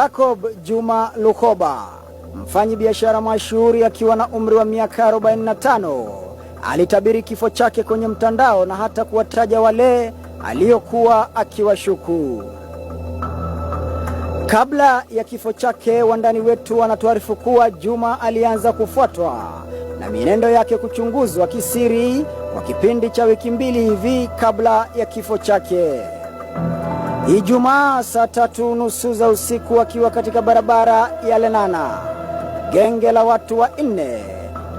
Jacob Juma Lukoba, mfanyabiashara mashuhuri akiwa na umri wa miaka 45, alitabiri kifo chake kwenye mtandao na hata kuwataja wale aliokuwa akiwashuku. Kabla ya kifo chake, wandani wetu wanatuarifu kuwa Juma alianza kufuatwa na mienendo yake kuchunguzwa kisiri kwa kipindi cha wiki 2 hivi kabla ya kifo chake. Ijumaa saa 3:30 za usiku, akiwa katika barabara ya Lenana, genge la watu 4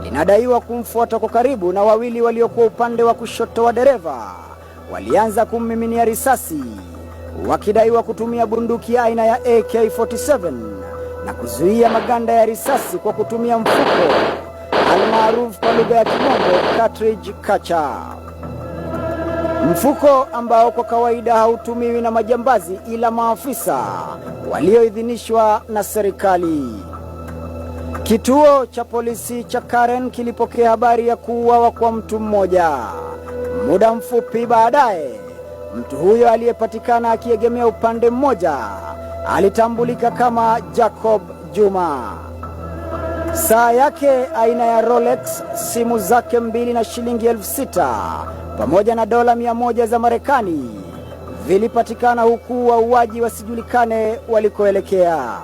linadaiwa kumfuata kwa karibu, na wawili waliokuwa upande wa kushoto wa dereva walianza kummiminia risasi, wakidaiwa kutumia bunduki aina ya AK-47 na kuzuia maganda ya risasi kwa kutumia mfuko almaarufu kwa lugha ya Kimombo cartridge catcher. Mfuko ambao kwa kawaida hautumiwi na majambazi ila maafisa walioidhinishwa na serikali. Kituo cha polisi cha Karen kilipokea habari ya kuuawa kwa mtu mmoja. Muda mfupi baadaye, mtu huyo aliyepatikana akiegemea upande mmoja alitambulika kama Jacob Juma. Saa yake aina ya Rolex, simu zake 2 na shilingi 6,000 pamoja na dola 100 za Marekani vilipatikana, huku wauaji wasijulikane walikoelekea.